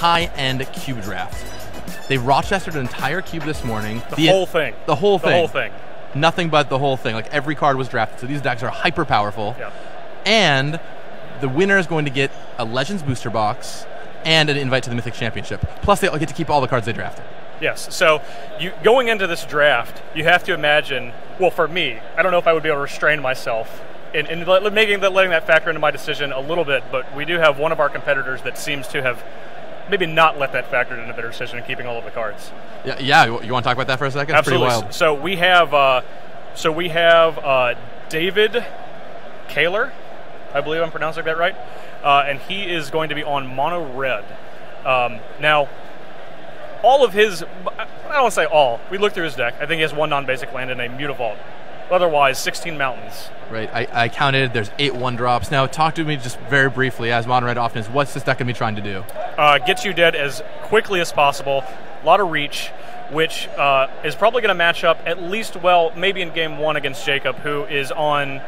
high-end cube draft. They Rochestered an entire cube this morning. The whole thing. The whole thing. The whole thing. Nothing but the whole thing. Like, every card was drafted. So these decks are hyper powerful. Yeah. And the winner is going to get a Legends booster box and an invite to the Mythic Championship. Plus, they get to keep all the cards they drafted. Yes. So going into this draft, you have to imagine, well, for me, I don't know if I would be able to restrain myself in letting that factor into my decision a little bit, but we do have one of our competitors that seems to have maybe not let that factor into their decision in keeping all of the cards. Yeah. You want to talk about that for a second? Absolutely. It's pretty wild. So we have David Kaler, I believe I'm pronouncing that right, and he is going to be on mono red. Now, all of his, I don't want to say all. We looked through his deck. I think he has one non-basic land and a Mutavault. Otherwise, 16 mountains. Right. I counted. There's 8 1-drops. Now, talk to me just very briefly, as mono red often is. What's this deck going to be trying to do? Get you dead as quickly as possible. A lot of reach, which is probably going to match up at least well, maybe in game 1 against Jacob, who is on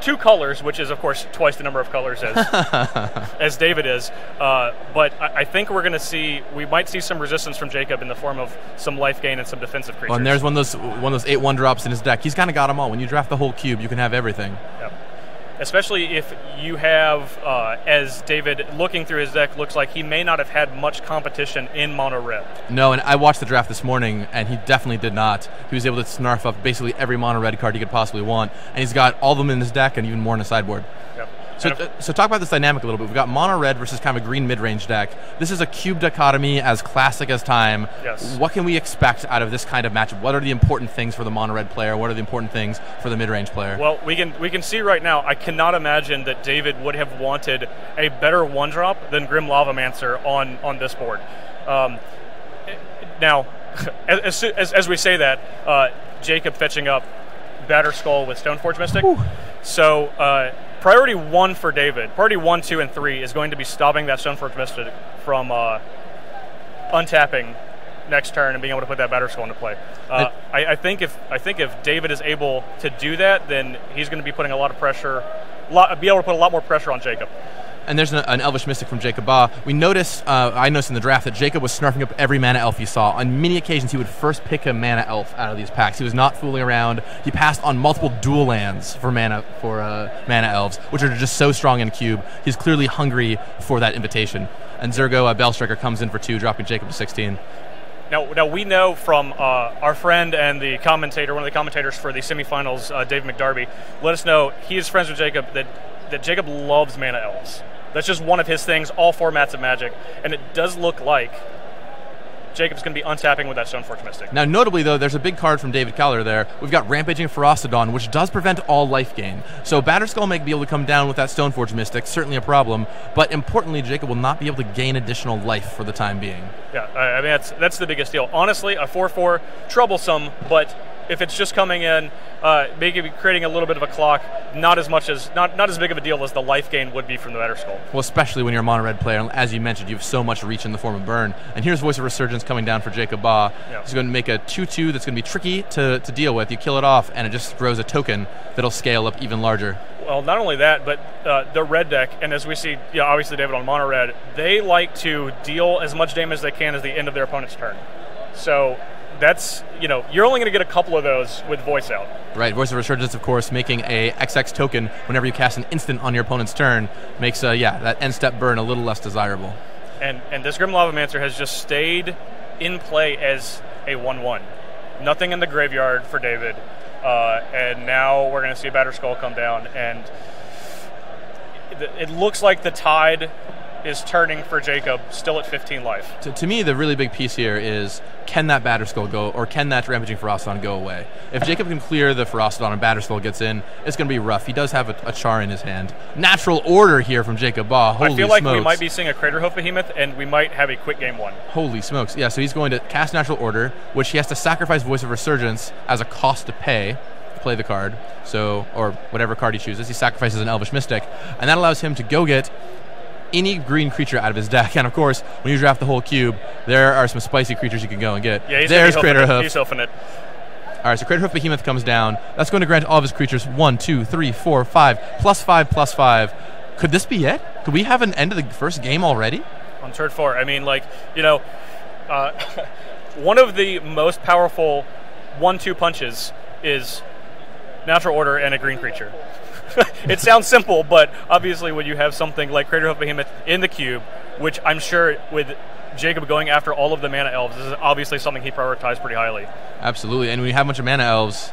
2 colors, which is, of course, twice the number of colors as David is. But I think we might see some resistance from Jacob in the form of some life gain and some defensive creatures. Well, and there's one of those 8 1-drops in his deck. He's kind of got them all. When you draft the whole cube, you can have everything. Yep. Especially if you have, as David, looking through his deck, looks like he may not have had much competition in mono red. No, and I watched the draft this morning, and he definitely did not. He was able to snarf up basically every mono red card he could possibly want, and he's got all of them in his deck and even more in his sideboard. Yep. So talk about this dynamic a little bit. We've got mono red versus kind of a green mid-range deck. This is a cube dichotomy as classic as time. Yes. What can we expect out of this kind of matchup? What are the important things for the mono red player? What are the important things for the mid-range player? Well, we can see right now, I cannot imagine that David would have wanted a better 1-drop than Grim Lavamancer on this board. Now, as we say that, Jacob fetching up Batterskull with Stoneforge Mystic. Ooh. So priority 1 for David, priority 1, 2, and 3 is going to be stopping that Stoneforge Mystic from untapping next turn and being able to put that Batterskull into play. I think if David is able to do that, then he's going to be putting a lot of pressure, be able to put a lot more pressure on Jacob. And there's an Elvish Mystic from Jacob Ba. I noticed in the draft that Jacob was snarfing up every mana elf he saw. On many occasions, he would first pick a mana elf out of these packs. He was not fooling around. He passed on multiple dual lands for mana elves, which are just so strong in cube. He's clearly hungry for that invitation. And Zergo Bellstriker comes in for 2, dropping Jacob to 16. Now we know from our friend and the commentator, one of the commentators for the semifinals, Dave McDarby, let us know he is friends with Jacob, that Jacob loves mana elves. That's just one of his things, all formats of Magic. And it does look like Jacob's going to be untapping with that Stoneforge Mystic. Now, notably, though, there's a big card from David Keller there. We've got Rampaging Ferocidon, which does prevent all life gain. So Batterskull may be able to come down with that Stoneforge Mystic, certainly a problem. But importantly, Jacob will not be able to gain additional life for the time being. Yeah, I mean, that's the biggest deal. Honestly, a 4/4, troublesome, but if it's just coming in, maybe creating a little bit of a clock, not as big of a deal as the life gain would be from the Batterskull. Well, especially when you're a mono red player, and as you mentioned, you have so much reach in the form of burn. And here's Voice of Resurgence coming down for Jacob Ba. Yeah. He's going to make a 2/2 that's going to be tricky to deal with. You kill it off, and it just throws a token that'll scale up even larger. Well, not only that, but the red deck, and as we see, obviously David on mono red, they like to deal as much damage as they can at the end of their opponent's turn. So that's, you're only going to get a couple of those with Voice out. Right, Voice of Resurgence, of course, making a XX token whenever you cast an instant on your opponent's turn makes, that end-step burn a little less desirable. And this Grim Lavamancer has just stayed in play as a 1/1. Nothing in the graveyard for David. And now we're going to see a Batterskull come down, and it looks like the tide is turning for Jacob, still at 15 life. To me, the really big piece here is, can that Batterskull go, or can that Rampaging Ferocidon go away? If Jacob can clear the Ferocidon and Batterskull gets in, it's going to be rough. He does have a Char in his hand. Natural Order here from Jacob Ba. Holy I feel like smokes. we might be seeing a Craterhoof Behemoth, and we might have a quick game 1. Holy smokes. Yeah, so he's going to cast Natural Order, which he has to sacrifice Voice of Resurgence as a cost to pay to play the card. So, or whatever card he chooses. He sacrifices an Elvish Mystic, and that allows him to go get any green creature out of his deck. And of course, when you draft the whole cube, there are some spicy creatures you can go and get. Yeah, there's Craterhoof. He's hoofing it. All right, so Craterhoof Behemoth comes down. That's going to grant all of his creatures 1, 2, 3, 4, 5, +5, +5. Could this be it? Could we have an end of the first game already? On turn 4. I mean, like, you know, one of the most powerful 1-2 punches is natural order and a green creature. It sounds simple, but obviously when you have something like Craterhoof Behemoth in the cube, which I'm sure with Jacob going after all of the mana elves, this is obviously something he prioritized pretty highly. Absolutely, and when you have a bunch of mana elves,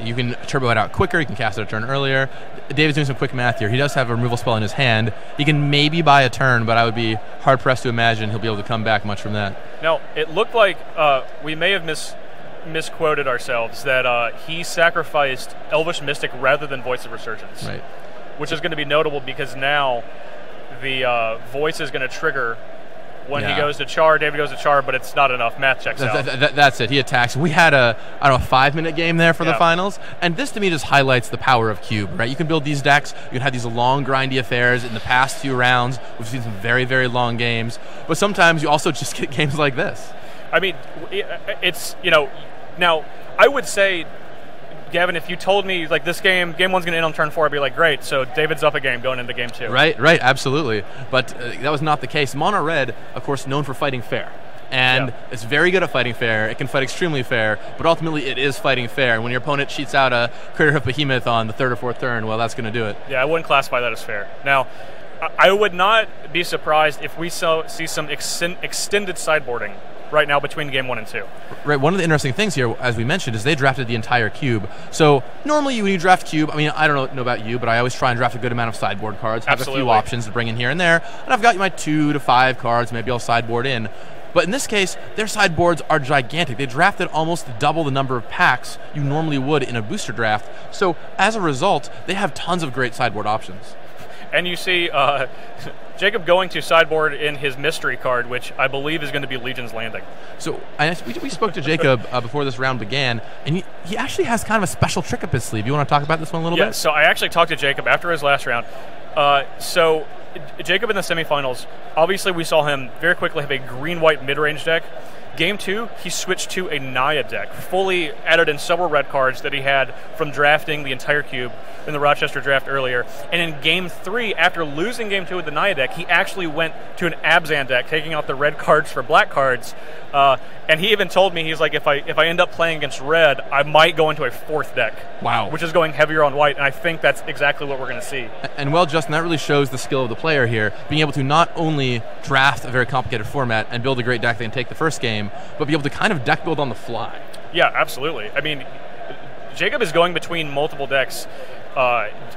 you can turbo it out quicker, you can cast it a turn earlier. David's doing some quick math here. He does have a removal spell in his hand. He can maybe buy a turn, but I would be hard-pressed to imagine he'll be able to come back much from that. Now, it looked like we may have misquoted ourselves, that he sacrificed Elvish Mystic rather than Voice of Resurgence. Right. Which is going to be notable because now the Voice is going to trigger when he goes to char. David goes to char, but it's not enough. Math checks out. That's it. He attacks. We had a 5-minute game there for the finals, and this to me just highlights the power of Cube, right? You can build these decks. You can have these long, grindy affairs. In the past few rounds, we've seen some very, very long games, but sometimes you also just get games like this. I mean, it's, you know, now I would say, Gavin, if you told me like this game one's going to end on turn 4, I'd be like, great. So David's up a game going into game 2. Right, absolutely. But that was not the case. Mono Red, of course, known for fighting fair. And it's very good at fighting fair. It can fight extremely fair, but ultimately it is fighting fair. And when your opponent cheats out a Craterhoof Behemoth on the 3rd or 4th turn, well, that's going to do it. Yeah, I wouldn't classify that as fair. Now, I would not be surprised if we see some extended sideboarding right now between game 1 and 2. Right. One of the interesting things here, as we mentioned, is they drafted the entire cube. So normally when you draft cube, I mean, I don't know about you, but I always try and draft a good amount of sideboard cards, have a few options to bring in here and there, and I've got my 2 to 5 cards, maybe I'll sideboard in. But in this case, their sideboards are gigantic. They drafted almost double the number of packs you normally would in a booster draft. So as a result, they have tons of great sideboard options. And you see Jacob going to sideboard in his mystery card, which I believe is going to be Legion's Landing. So we spoke to Jacob before this round began, and he actually has kind of a special trick up his sleeve. You want to talk about this one a little bit? Yeah, so I actually talked to Jacob after his last round. So Jacob in the semifinals, obviously we saw him very quickly have a green-white mid-range deck. Game 2, he switched to a Naya deck, fully added in several red cards that he had from drafting the entire cube in the Rochester Draft earlier. And in Game 3, after losing Game 2 with the Naya deck, he actually went to an Abzan deck, taking out the red cards for black cards. And he even told me, he's like, if I end up playing against red, I might go into a 4th deck. Wow. Which is going heavier on white, and I think that's exactly what we're going to see. And well, Justin, that really shows the skill of the player here, being able to not only draft a very complicated format and build a great deck that can take the first game, but be able to kind of deck build on the fly. Yeah, absolutely. I mean, Jacob is going between multiple decks,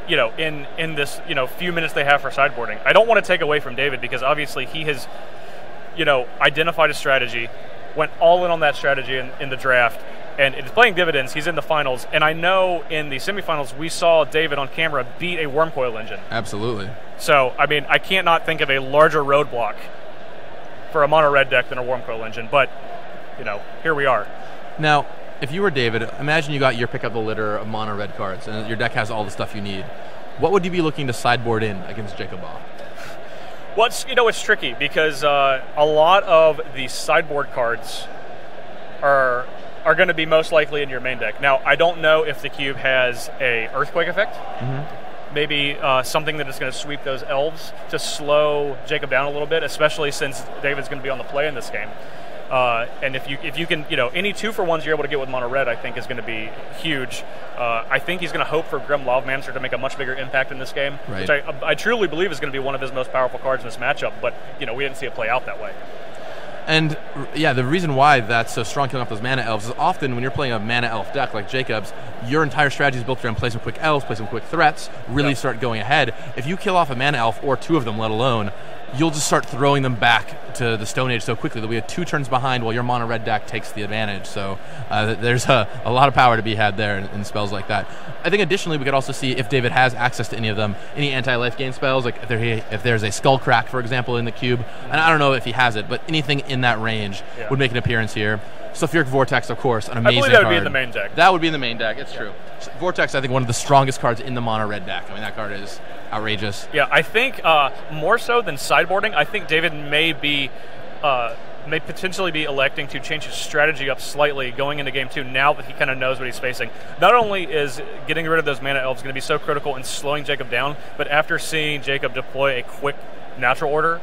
you know, in this, you know, few minutes they have for sideboarding. I don't want to take away from David because obviously he has, you know, identified a strategy, went all in on that strategy in the draft, and it's playing dividends. He's in the finals, and I know in the semifinals we saw David on camera beat a Wormcoil engine. Absolutely. So, I mean, I can't not think of a larger roadblock for a mono red deck than a Wormcoil engine, but, you know, here we are. Now, if you were David, imagine you got your pick up the litter of mono red cards, and your deck has all the stuff you need. What would you be looking to sideboard in against Jacob Ball? Well, it's tricky because a lot of the sideboard cards are going to be most likely in your main deck. Now, I don't know if the cube has a Earthquake effect. Mm-hmm. Maybe something that is going to sweep those elves to slow Jacob down a little bit, especially since David's going to be on the play in this game. And if you can, you know, any 2-for-1s you're able to get with mono red, I think is going to be huge. I think he's going to hope for Grim Lavamancer to make a much bigger impact in this game, right, which I truly believe is going to be one of his most powerful cards in this matchup. But you know, we didn't see it play out that way. And yeah, the reason why that's so strong killing off those mana elves is often when you're playing a mana elf deck like Jacob's, your entire strategy is built around play some quick elves, play some quick threats, really start going ahead. If you kill off a mana elf or 2 of them, let alone, you'll just start throwing them back to the Stone Age so quickly that we have 2 turns behind while your mono red deck takes the advantage. So there's a lot of power to be had there in spells like that. I think additionally we could also see if David has access to any of them, any anti-life gain spells, like if there's a Skull Crack, for example, in the cube. And I don't know if he has it, but anything in that range would make an appearance here. Sulfuric Vortex, of course, an amazing card. I believe that would be in the main deck. That would be in the main deck, it's true. Vortex, I think, one of the strongest cards in the mono red deck. I mean, that card is outrageous. Yeah, I think more so than sideboarding, I think David may potentially be electing to change his strategy up slightly going into game 2 now that he kind of knows what he's facing. Not only is getting rid of those mana elves going to be so critical in slowing Jacob down, but after seeing Jacob deploy a quick natural order,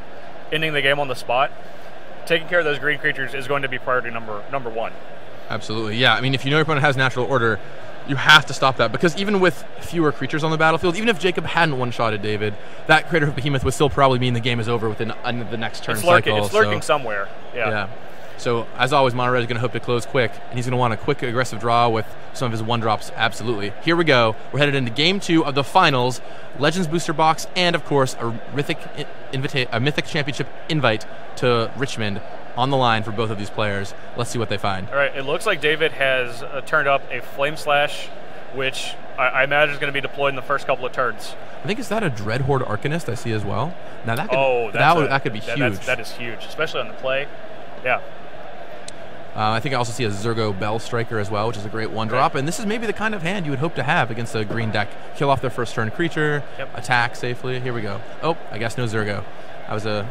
ending the game on the spot, taking care of those green creatures is going to be priority number one. Absolutely, yeah. I mean, if you know your opponent has natural order, you have to stop that, because even with fewer creatures on the battlefield, even if Jacob hadn't one-shotted David, that Crater of Behemoth would still probably mean the game is over within the next turn cycle. It's lurking somewhere. Yeah. So, as always, Mono Red is going to hope to close quick, and he's going to want a quick, aggressive draw with some of his one-drops, absolutely. Here we go. We're headed into Game 2 of the Finals, Legends Booster Box, and, of course, a Mythic Championship invite to Richmond on the line for both of these players. Let's see what they find. All right, it looks like David has turned up a Flame Slash, which I imagine is going to be deployed in the first couple of turns. I think, is that a Dreadhorde Arcanist I see as well? Now that could, that could be huge. That is huge, especially on the play. Yeah. I think I also see a Zergo Bell Striker as well, which is a great one-drop. And this is maybe the kind of hand you would hope to have against a green deck. Kill off their first turn creature, attack safely. Here we go. Oh, I guess no Zergo. That was a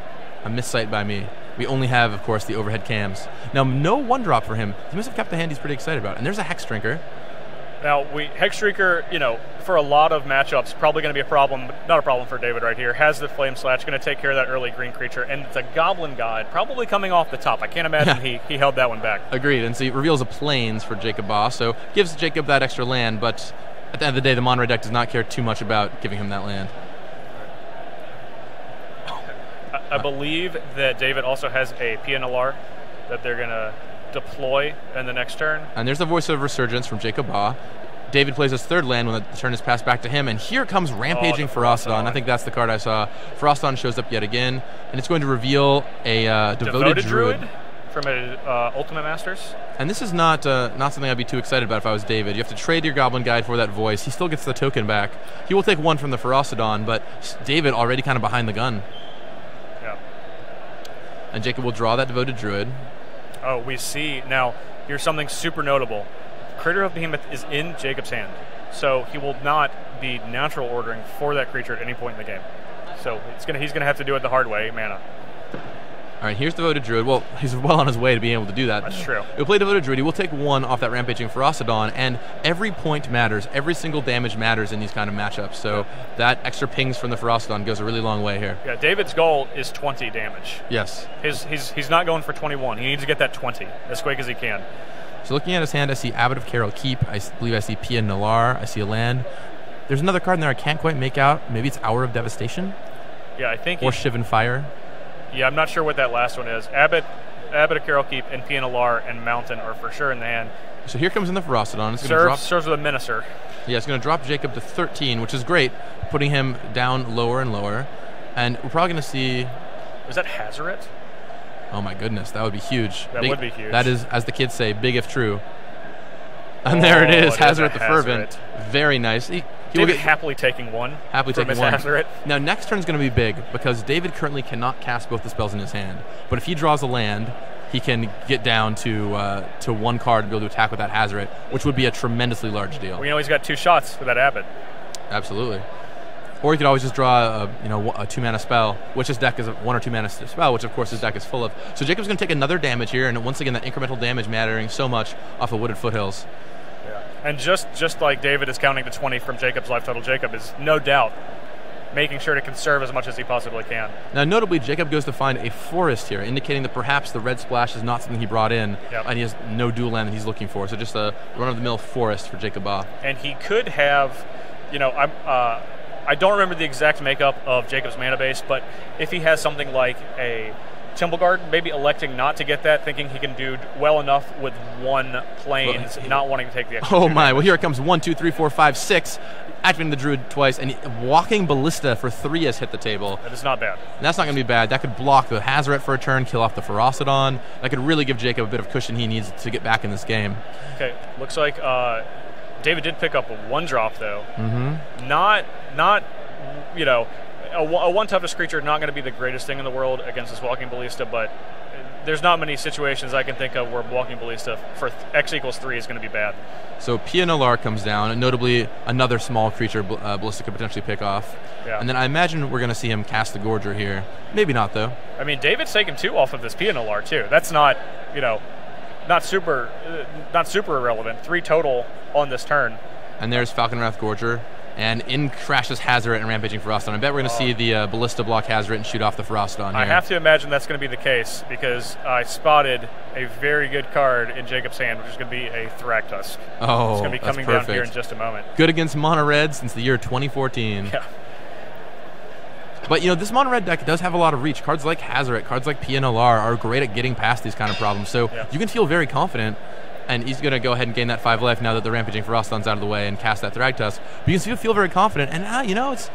missight by me. We only have, of course, the overhead cams. Now, no one-drop for him. He must have kept a hand he's pretty excited about. And there's a Hex Drinker. Now, Hex Drinker, for a lot of matchups, probably going to be a problem, but not a problem for David right here. Has the Flame Slash, going to take care of that early green creature, and it's a Goblin God, probably coming off the top. I can't imagine he held that one back. Agreed, and so he reveals a Plains for Jacob Baugh, so gives Jacob that extra land, but at the end of the day, the Mono Red deck does not care too much about giving him that land. I believe that David also has a PNLR that they're going to deploy in the next turn. And there's the Voice of Resurgence from Jacob Baugh. David plays his third land when the turn is passed back to him, and here comes Rampaging Ferocidon. I think that's the card I saw. Ferocidon shows up yet again, and it's going to reveal a Devoted Druid from Ultimate Masters. And this is not something I'd be too excited about if I was David. You have to trade your Goblin Guide for that Voice. He still gets the token back. He will take one from the Ferocidon, but David already kind of behind the gun. Yeah. And Jacob will draw that Devoted Druid. Oh, we see. Now, here's something super notable. Crater of Behemoth is in Jacob's hand, so he will not be natural ordering for that creature at any point in the game. So he's gonna have to do it the hard way, mana. All right, here's Devoted Druid. Well, he's well on his way to being able to do that. That's true. He'll play Devoted Druid. He will take one off that Rampaging Ferocidon, and every point matters. Every single damage matters in these kind of matchups. So that extra pings from the Ferocidon goes a really long way here. Yeah, David's goal is 20 damage. Yes. He's not going for 21. He needs to get that 20 as quick as he can. So looking at his hand, I see Abbot of Carol Keep. I believe I see Pia Nalar. I see a land. There's another card in there I can't quite make out. Maybe it's Hour of Devastation? Yeah, I think. Or Shivan Fire. Yeah, I'm not sure what that last one is. Abbot of Carol Keep and Pia Nalar and Mountain are for sure in the hand. So here comes in the Ferocidon. It's serves with a Menacer. Yeah, it's going to drop Jacob to 13, which is great, putting him down lower and lower. And we're probably going to see... Was that Hazoret? Oh my goodness, that would be huge. That would be huge. That is, as the kids say, big if true. And there it is, Hazoret the Fervent. Very nice. He will get happily taking one. Happily taking one. Hazoret. Now, next turn is going to be big because David currently cannot cast both the spells in his hand. But if he draws a land, he can get down to one card to be able to attack with that Hazoret, which would be a tremendously large deal. Well, he's got 2 shots with that Abbot. Absolutely. Or you could always just draw a 2-mana spell, which his deck is a 1 or 2 mana spell, which of course his deck is full of. So Jacob's going to take another damage here, and once again that incremental damage mattering so much off of Wooded Foothills. Yeah. And just like David is counting to 20 from Jacob's life total, Jacob is no doubt making sure to conserve as much as he possibly can. Now notably, Jacob goes to find a forest here, indicating that perhaps the red splash is not something he brought in, and he has no dual land that he's looking for. So just a run-of-the-mill forest for Jacob Baugh. And he could have, I don't remember the exact makeup of Jacob's mana base, but if he has something like a Temple Guard, maybe electing not to get that, thinking he can do well enough with 1 Plains, not wanting to take the extra. Oh my, well here it comes, 1, 2, 3, 4, 5, 6, activating the Druid twice, and Walking Ballista for 3 has hit the table. That is not bad. And that's not going to be bad. That could block the Hazoret for a turn, kill off the Ferocidon. That could really give Jacob a bit of cushion he needs to get back in this game. Okay, looks like David did pick up a 1-drop though. Mm-hmm. Not a 1 toughness creature, not going to be the greatest thing in the world against this Walking Ballista, but there's not many situations I can think of where Walking Ballista for X equals 3 is going to be bad. So Pia Nalar comes down, and notably another small creature Ballista could potentially pick off. Yeah. And then I imagine we're going to see him cast the Gorger here. Maybe not, though. I mean, David's taken 2 off of this Pia Nalar, too. That's not, not super irrelevant. 3 total on this turn. And there's Falconwrath Gorger. And in crashes Hazoret and Rampaging Ferocity. I bet we're going to see the Ballista block Hazoret and shoot off the Ferocity here. I have to imagine that's going to be the case because I spotted a very good card in Jacob's hand, which is going to be a Thragtusk. Oh, it's going to be coming down here in just a moment. Good against Mono Red since the year 2014. Yeah. But, this Mono Red deck does have a lot of reach. Cards like Hazoret, cards like PNLR are great at getting past these kind of problems. So you can feel very confident. And he's going to go ahead and gain that 5 life now that the Rampaging Ferociton's out of the way and cast that Thragtusk. But you can feel very confident. And, it's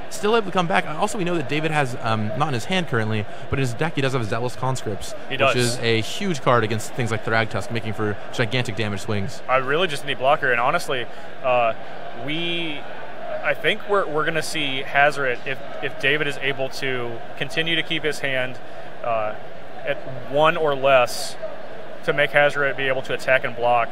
still able to come back. Also, we know that David has, not in his hand currently, but in his deck he does have Zealous Conscripts. Which is a huge card against things like Thragtusk, making for gigantic damage swings. I really just need blocker. And honestly, I think we're going to see Hazoret, if David is able to continue to keep his hand at 1 or less, to make Hazoret be able to attack and block,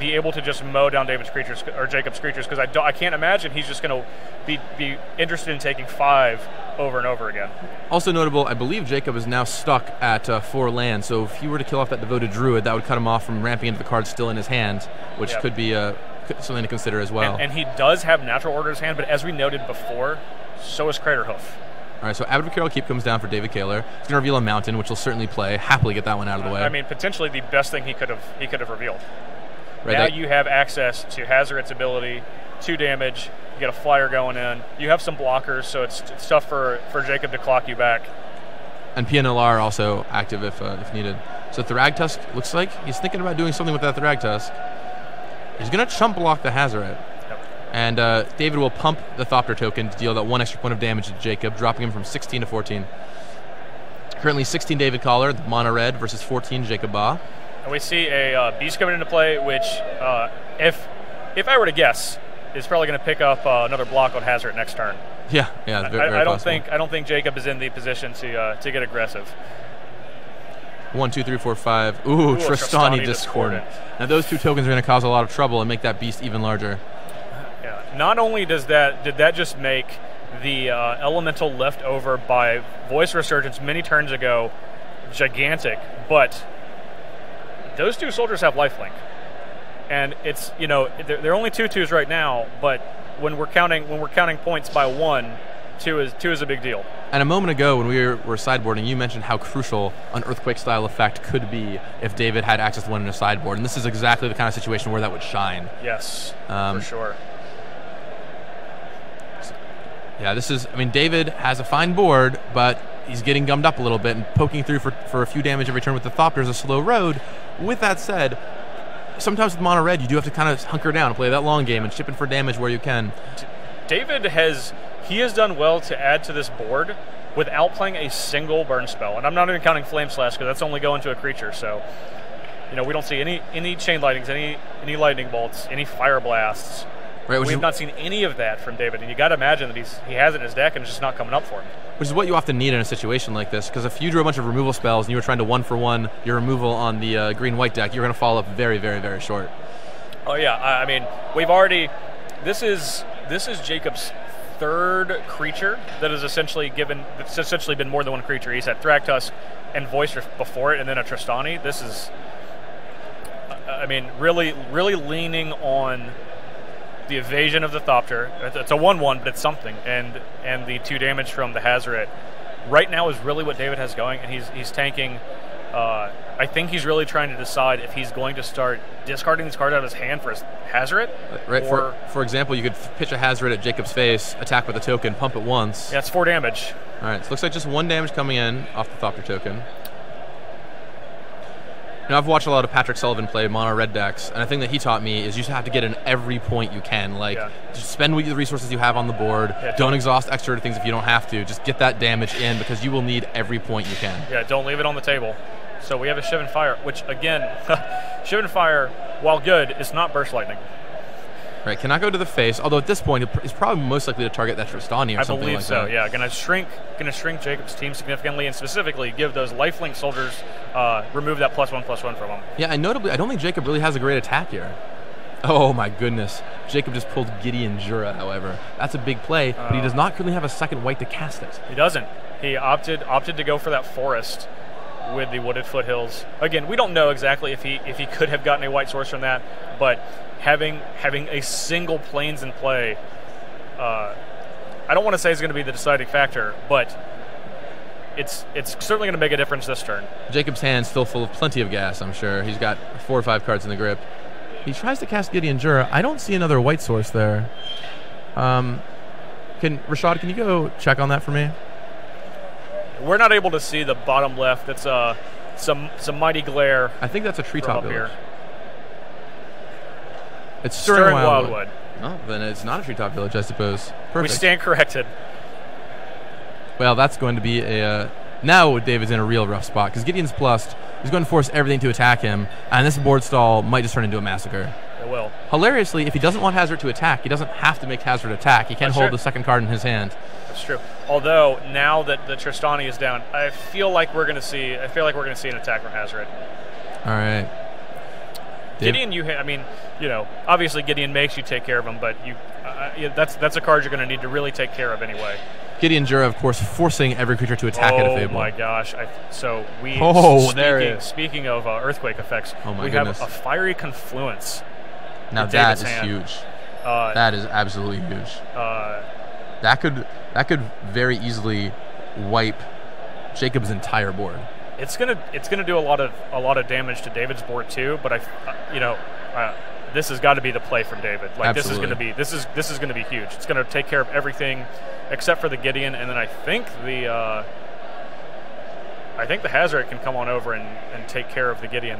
be able to just mow down David's creatures or Jacob's creatures, because I can't imagine he's just going to be interested in taking 5 over and over again. Also notable, I believe Jacob is now stuck at 4 lands, so if you were to kill off that Devoted Druid, that would cut him off from ramping into the cards still in his hand, which could be something to consider as well. And he does have Natural Order in his hand, but as we noted before, so is Craterhoof. All right, so Abbot of Carol Keep comes down for David Kaler. He's going to reveal a Mountain, which will certainly play. Happily get that one out of the way. I mean, potentially the best thing he could have revealed. Right, now you have access to Hazoret's ability, 2 damage. You get a flyer going in. You have some blockers, so it's tough for Jacob to clock you back. And PNLR also active if needed. So Thragtusk looks like he's thinking about doing something with that Thragtusk. He's going to chump block the Hazoret. And David will pump the Thopter token to deal that 1 extra point of damage to Jacob, dropping him from 16 to 14. Currently 16 David Collar, the Mono Red, versus 14 Jacob Ba. And we see a Beast coming into play, which, if I were to guess, is probably going to pick up another block on Hazoret next turn. Yeah, very I don't think Jacob is in the position to get aggressive. 1, 2, 3, 4, 5. Ooh, Tristani Discordant. Now those 2 tokens are going to cause a lot of trouble and make that beast even larger. Not only did that just make the elemental left over by Voice Resurgence many turns ago gigantic, but those 2 soldiers have lifelink, and it's they're only 2/2s right now, but when we're counting points by 1, 2 is a big deal. And a moment ago when we were sideboarding, you mentioned how crucial an Earthquake style effect could be if David had access to one in a sideboard, and this is exactly the kind of situation where that would shine. Yes, for sure. Yeah, David has a fine board, but he's getting gummed up a little bit and poking through for a few damage every turn with the Thopter is a slow road. With that said, sometimes with Mono Red, you do have to kind of hunker down and play that long game and chip in for damage where you can. David has done well to add to this board without playing a single burn spell. And I'm not even counting Flame Slash because that's only going to a creature. So, we don't see any Chain Lightnings, any Lightning Bolts, any Fire Blasts. Right, we've not seen any of that from David, and you got to imagine that he has it in his deck and it's just not coming up for him. Which is what you often need in a situation like this, because if you drew a bunch of removal spells and you were trying to 1-for-1 your removal on the green-white deck, you're going to fall up very, very, very short. Oh yeah, we've already. This is Jacob's 3rd creature that is essentially been more than 1 creature. He's had Thragtusk and Voice before it, and then a Tristani. This is, really, really leaning on the evasion of the Thopter. It's a 1/1, but it's something, and the 2 damage from the Hazoret right now is really what David has going, and he's tanking. I think he's really trying to decide if he's going to start discarding these cards out of his hand for his Hazoret. Right. For example, you could pitch a Hazoret at Jacob's face, attack with a token, pump it once. Yeah, it's 4 damage. All right, so it looks like just 1 damage coming in off the Thopter token. Now, I've watched a lot of Patrick Sullivan play Mono Red decks, and the thing that he taught me is you just have to get in every point you can. Just spend the resources you have on the board. Yeah, don't exhaust extra things if you don't have to. Just get that damage in because you will need every point you can. Yeah, don't leave it on the table. So we have a Shivan Fire, which, again, Shivan Fire, while good, is not Burst Lightning. Right, cannot go to the face, although at this point it's probably most likely to target that Tristani or something like that. I believe so, yeah. Gonna shrink Jacob's team significantly, and specifically give those lifelink soldiers, remove that +1/+1 from them. Yeah, and notably, I don't think Jacob really has a great attack here. Oh my goodness. Jacob just pulled Gideon Jura, however. That's a big play, but he does not currently have a 2nd white to cast it. He doesn't. He opted to go for that forest with the Wooded Foothills. Again, we don't know exactly if he could have gotten a white source from that, but having a single plains in play I don't want to say is going to be the deciding factor, but it's certainly going to make a difference this turn. Jacob's hand's still full of plenty of gas, I'm sure. He's got 4 or 5 cards in the grip. He tries to cast Gideon Jura. I don't see another white source there. Rashad, can you go check on that for me? We're not able to see the bottom left. It's some mighty glare. I think that's a treetop village. Here. It's Stirring Wildwood. Oh, then it's not a treetop village, I suppose. Perfect. We stand corrected. Well, that's going to be a... now David's in a real rough spot, because Gideon's plussed. He's going to force everything to attack him, and this board stall might just turn into a massacre. It will. Hilariously, if he doesn't want Hazard to attack, he doesn't have to make Hazard attack. He can hold the second card in his hand. That's true. Although now that the Tristani is down, I feel like we're going to see an attack from Hazard. All right. Gideon, obviously Gideon makes you take care of him, but that's a card you're going to need to really take care of anyway. Gideon Jura, of course, forcing every creature to attack at a Fable. Oh my gosh! Speaking of earthquake effects, we have a fiery confluence. Now that is huge. That is absolutely huge. That could very easily wipe Jacob's entire board. It's gonna do a lot of damage to David's board too. But this has got to be the play from David. Like absolutely. this is gonna be huge. It's gonna take care of everything except for the Gideon, and then I think the Hazard can come on over and take care of the Gideon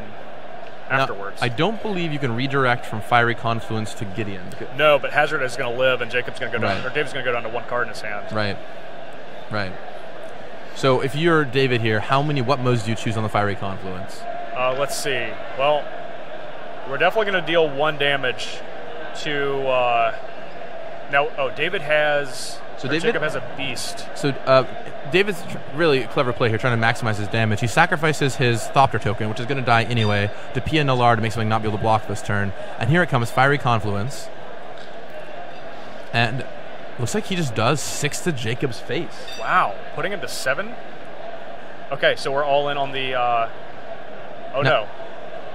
afterwards. Now, I don't believe you can redirect from Fiery Confluence to Gideon. No, but Hazard is going to live, and Jacob's going to go down, or David's going to go down to 1 card in his hand. Right. So if you're David here, what modes do you choose on the Fiery Confluence? Let's see. Well, we're definitely going to deal 1 damage to. David has. Jacob has a beast. So David's really a clever play here, trying to maximize his damage. He sacrifices his Thopter token, which is going to die anyway, to Pia Nullar to make something not be able to block this turn. And here it comes, Fiery Confluence. And looks like he just does 6 to Jacob's face. Wow, putting him to 7? Okay, so we're all in on the... no.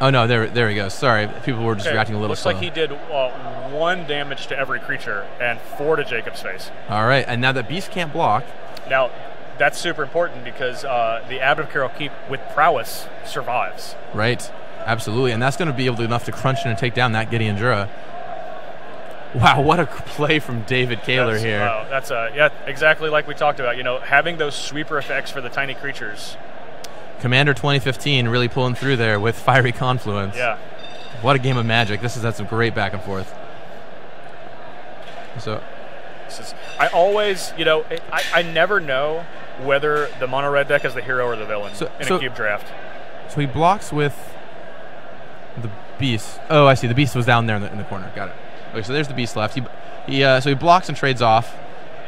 Oh, no, there he goes. Sorry, people were just reacting a little slow. Looks like he did 1 damage to every creature and 4 to Jacob's face. All right, and now that Beast can't block... Now, that's super important because the Abbot of Carol Keep with prowess survives. Right, absolutely, and that's going to be able to enough to crunch in and take down that Gideon Jura. Wow, what a play from David Kaler here. Wow, that's exactly like we talked about. Having those sweeper effects for the tiny creatures. Commander 2015 really pulling through there with Fiery Confluence. Yeah. What a game of Magic. This has had some great back and forth. So, I always, I never know whether the mono red deck is the hero or the villain in a cube draft. So he blocks with the Beast. Oh, I see. The Beast was down there in the corner. Got it. Okay, so there's the Beast left. He blocks and trades off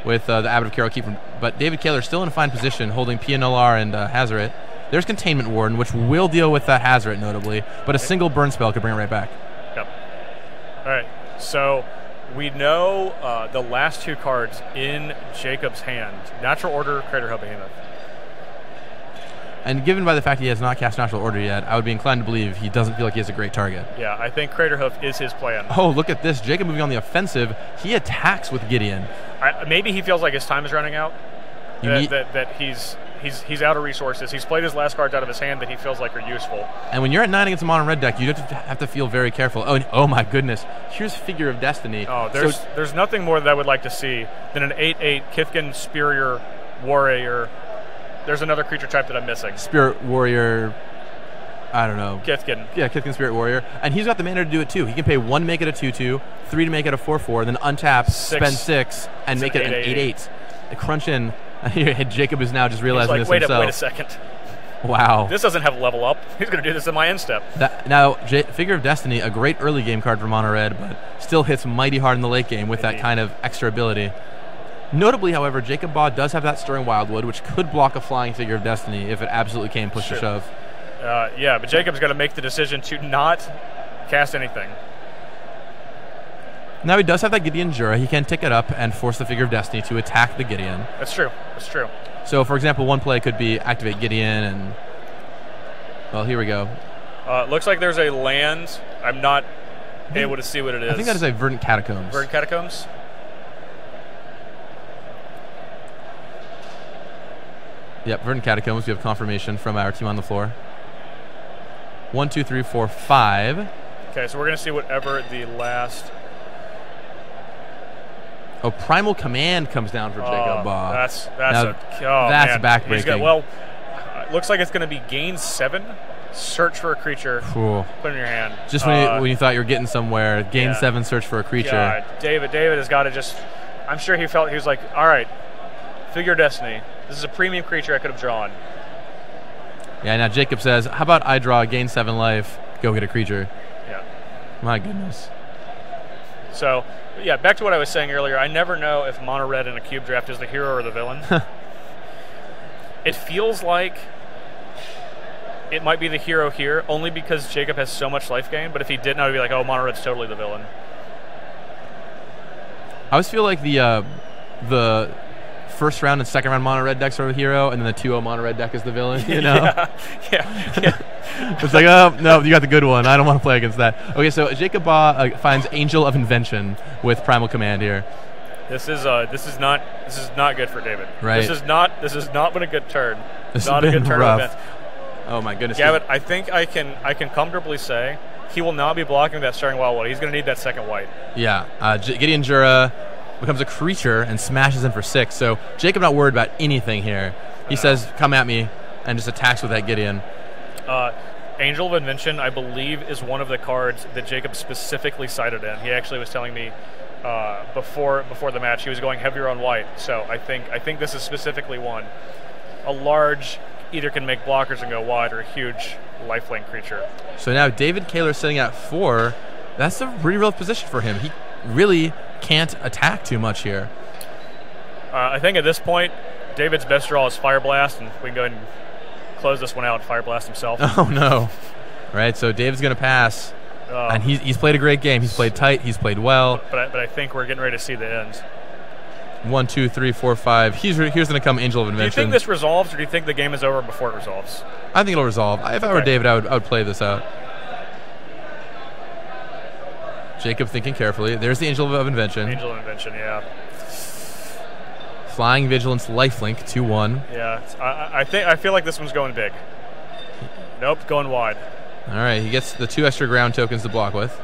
with the Abbot of Carol Keep. But David Kaler still in a fine position, holding Pia Nullar and Hazaret. There's Containment Warden, which will deal with that Hazaret notably, but a single burn spell could bring it right back. Yep. All right. So we know the last 2 cards in Jacob's hand: Natural Order, Crater Hub Behemoth. And given by the fact he has not cast Natural Order yet, I would be inclined to believe he doesn't feel like he has a great target. Yeah, I think Crater Hoof is his plan. Oh, look at this. Jacob moving on the offensive. He attacks with Gideon. Maybe he feels like his time is running out. That he's out of resources. He's played his last cards out of his hand that he feels like are useful. And when you're at 9 against a mono red deck, you have to feel very careful. Oh my goodness. Here's Figure of Destiny. Oh, there's nothing more that I would like to see than an 8/8 Kithkin Superior Warrior. There's another creature type that I'm missing. Spirit Warrior, I don't know. Kithkin. Yeah, Kithkin Spirit Warrior. And he's got the mana to do it too. He can pay 1 to make it a 2/2, 3 to make it a 4/4, then untap, spend 6, and make it an 8/8. Crunch in. Jacob is now just realizing this himself. Wait a second. Wow. This doesn't have level up. He's going to do this in my end step. Now, Figure of Destiny, a great early game card for mono red, but still hits mighty hard in the late game with that kind of extra ability. Notably, however, Jacob Baugh does have that Stirring Wildwood, which could block a flying Figure of Destiny if it absolutely came push to shove. Yeah, but Jacob's going to make the decision to not cast anything. Now he does have that Gideon Jura. He can tick it up and force the Figure of Destiny to attack the Gideon. That's true. So, for example, one play could be activate Gideon and... Well, here we go. Looks like there's a land. I'm not able to see what it is. I think that is a Verdant Catacombs. Verdant Catacombs? Yep, Verdant Catacombs. We have confirmation from our team on the floor. 1, 2, 3, 4, 5. Okay, so we're going to see whatever the last... Oh, Primal Command comes down for Jacob Baugh. That's backbreaking. Well, it looks like it's going to be gain 7. Search for a creature. Cool. Put it in your hand. Just when you thought you were getting somewhere, gain 7, search for a creature. God, David has got to just... I'm sure he was like, all right, figure destiny. This is a premium creature I could have drawn. Yeah, now Jacob says, how about I draw, gain 7 life, go get a creature. Yeah. My goodness. So, yeah, back to what I was saying earlier. I never know if mono red in a cube draft is the hero or the villain. It feels like it might be the hero here, only because Jacob has so much life gain. But if he didn't, I would be like, oh, mono red's totally the villain. I always feel like the first round and second round mono red decks are the hero, and then the 2-0 mono red deck is the villain. You know? yeah. It's like, oh no, you got the good one. I don't want to play against that. Okay, so Jacob Baugh finds Angel of Invention with Primal Command here. This is not good for David. Right. This has not been a good turn. This not has a been good turn rough. of events. Oh my goodness. Gavin, I think I can comfortably say he will not be blocking that starting wild white. He's going to need that second white. Yeah. Gideon Jura becomes a creature and smashes in for 6. So Jacob not worried about anything here. He says, come at me, and just attacks with that Gideon. Angel of Invention, I believe, is one of the cards that Jacob specifically cited in. He actually was telling me before the match he was going heavier on white. So I think this is specifically one. A large either can make blockers and go wide, or a huge lifelink creature. So now David Kaler sitting at 4. That's a pretty real position for him. He really can't attack too much here. I think at this point, David's best draw is Fire Blast, and we can go ahead and close this one out and Fire Blast himself. Oh, no. Right, so David's going to pass. And he's played a great game. He's played tight. He's played well. But I think we're getting ready to see the end. 1, 2, 3, 4, 5. Here's going to come Angel of Invention. Do you think this resolves, or do you think the game is over before it resolves? I think it'll resolve. If I were David, I would play this out. Jacob thinking carefully. There's the Angel of Invention. Angel of Invention, yeah. Flying Vigilance Lifelink 2-1. Yeah, I feel like this one's going big. Nope, going wide. All right, he gets the 2 extra ground tokens to block with.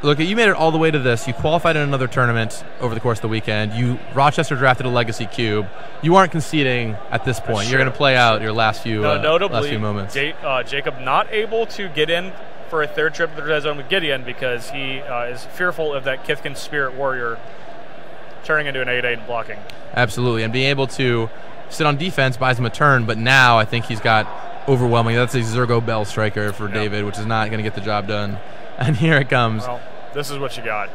Look, you made it all the way to this. You qualified in another tournament over the course of the weekend. You Rochester drafted a Legacy Cube. You aren't conceding at this point. You're going to play out your last few moments. Jacob not able to get in for a third trip to the red zone with Gideon because he is fearful of that Kithkin Spirit Warrior turning into an 8/8 and blocking. Absolutely, and being able to sit on defense buys him a turn, but now I think he's got overwhelming. That's a Zergo Bell striker for David, which is not going to get the job done. And here it comes. Well, this is what you got.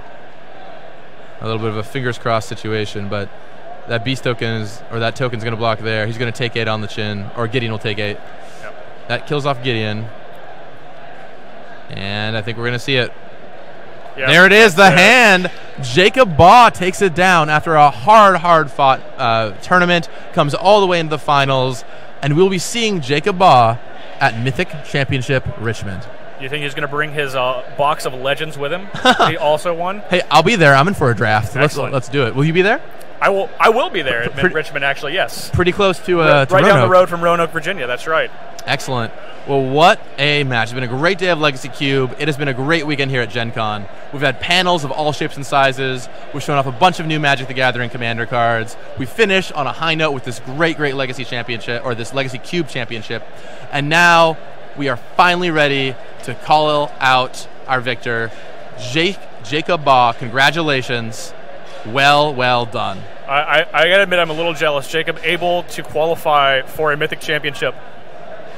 A little bit of a fingers crossed situation, but that beast token that token's going to block there. He's going to take 8 on the chin, or Gideon will take 8. Yep. That kills off Gideon. And I think we're going to see it. Yep. There it is, the hand. Jacob Baugh takes it down after a hard-fought tournament, comes all the way into the finals, and we'll be seeing Jacob Baugh at Mythic Championship Richmond. You think he's going to bring his box of legends with him? He also won. Hey, I'll be there. I'm in for a draft. Excellent. Let's do it. Will you be there? I will be there at Richmond, actually, yes. Pretty close to right Roanoke. down the road from Roanoke, Virginia. That's right. Excellent. Well, what a match. It's been a great day of Legacy Cube. It has been a great weekend here at Gen Con. We've had panels of all shapes and sizes. We've shown off a bunch of new Magic the Gathering Commander cards. We finished on a high note with this great Legacy Championship, or this Legacy Cube Championship. And now we are finally ready to call out our victor, Jacob Baugh. Congratulations. Well done. I gotta admit, I'm a little jealous. Jacob able to qualify for a Mythic Championship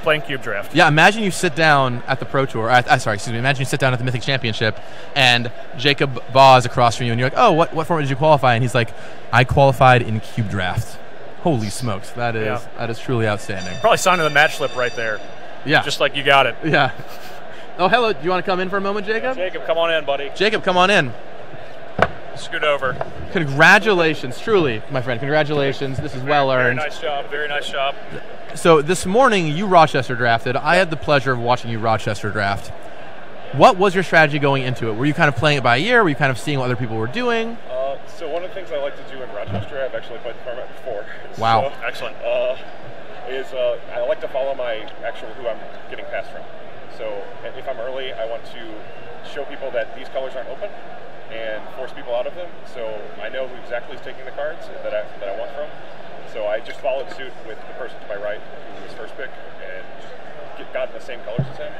playing Cube Draft. Yeah, imagine you sit down at the Pro Tour. Imagine you sit down at the Mythic Championship, and Jacob Baugh is across from you, and you're like, oh, what format did you qualify? And he's like, I qualified in Cube Draft. Holy smokes, that is truly outstanding. Probably signing the match slip right there. Yeah. Just like you got it. Yeah. Oh, hello. Do you want to come in for a moment, Jacob? Jacob, come on in, buddy. Jacob, come on in. Scoot over. Congratulations, truly, my friend. Congratulations. This is well earned. Very nice job. Very nice job. So this morning, you Rochester drafted. I had the pleasure of watching you Rochester draft. What was your strategy going into it? Were you kind of playing it by ear? Were you kind of seeing what other people were doing? So one of the things I like to do in Rochester, I've actually played the format before. Wow. So, Excellent. Is I like to follow my actual who I'm getting passed from. So if I'm early, I want to show people that these colors aren't open and force people out of them. So I know who exactly is taking the cards that I want from. So I just followed suit with the person to my right who was first pick and just got the same colors as him,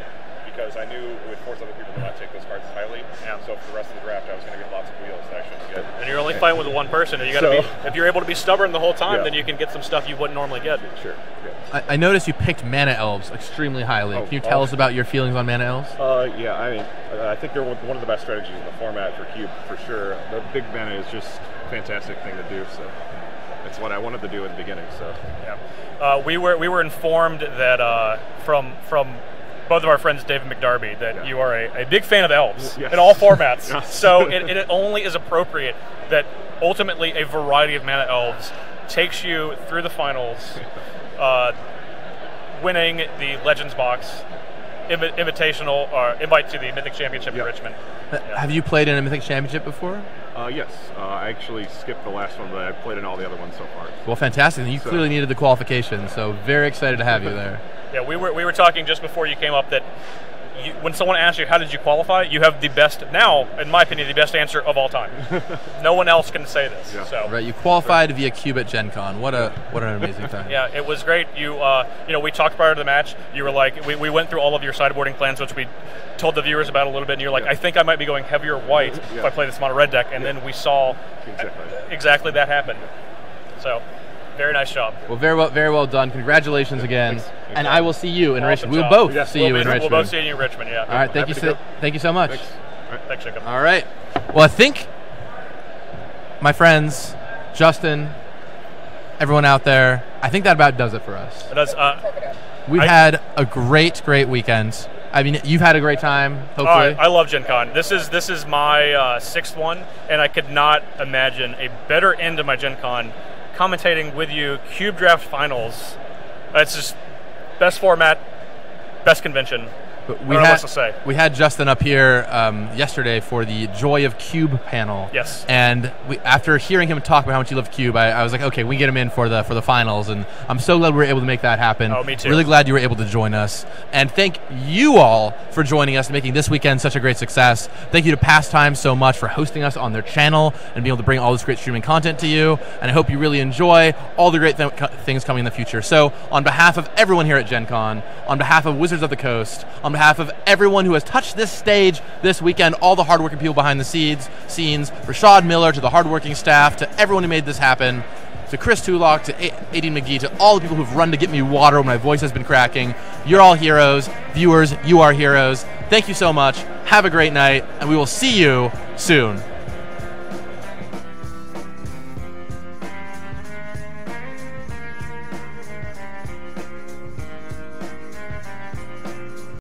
because I knew it would force other people to not take those cards as highly. Yeah. So for the rest of the draft, I was going to get lots of wheels that I shouldn't get. And you're only fighting with one person. And you got to be, if you're able to be stubborn the whole time, then you can get some stuff you wouldn't normally get. Sure. Yeah. I noticed you picked Mana Elves extremely highly. Can you tell us about your feelings on Mana Elves? Yeah, I mean, I think they're one of the best strategies in the format for Cube, for sure. The big mana is just a fantastic thing to do, so that's what I wanted to do in the beginning. So yeah, we were informed that from both of our friends, Dave and McDarby, that you are a big fan of elves in all formats. So it only is appropriate that ultimately a variety of mana elves takes you through the finals, winning the Legends box, invitational, or invite to the Mythic Championship in Richmond. Have you played in a Mythic Championship before? Yes, I actually skipped the last one, but I've played in all the other ones so far. Well, fantastic. You clearly needed the qualification, so very excited to have you there. Yeah, we were talking just before you came up that when someone asks you how did you qualify, you have the best, now in my opinion, the best answer of all time. No one else can say this. Yeah. So right, you qualified via Cube at Gen Con. What an amazing time. Yeah, it was great. You we talked prior to the match. You were like, we went through all of your sideboarding plans, which we told the viewers about a little bit, and you're like, I think I might be going heavier white if I play this mono red deck, and then we saw exactly that happen. So very nice job. Well, very well done. Congratulations again. Thanks. And I will see you in Richmond. We'll job. both see you in Richmond. We'll both see you in Richmond, yeah. All right, thank you so much. Thanks, Jacob. All right. Well, I think my friends, Justin, everyone out there, I think that about does it for us. It does. We've had a great weekend. I mean, you've had a great time, hopefully. I love Gen Con. This is my sixth one, and I could not imagine a better end to my Gen Con commentating with you, Cube Draft Finals. It's just best format, best convention. But I don't know what else to say. We had Justin up here yesterday for the Joy of Cube panel. Yes. And after hearing him talk about how much he loved Cube, I was like, okay, we can get him in for the finals. And I'm so glad we were able to make that happen. Oh, me too. Really glad you were able to join us. And thank you all for joining us and making this weekend such a great success. Thank you to Pastime so much for hosting us on their channel and being able to bring all this great streaming content to you. And I hope you really enjoy all the great things coming in the future. So on behalf of everyone here at Gen Con, on behalf of Wizards of the Coast, on behalf of everyone who has touched this stage this weekend, all the hardworking people behind the scenes, Rashad Miller, to the hardworking staff, to everyone who made this happen, to Chris Tulloch, to Aiden McGee, to all the people who've run to get me water when my voice has been cracking. You're all heroes. Viewers, you are heroes. Thank you so much. Have a great night, and we will see you soon.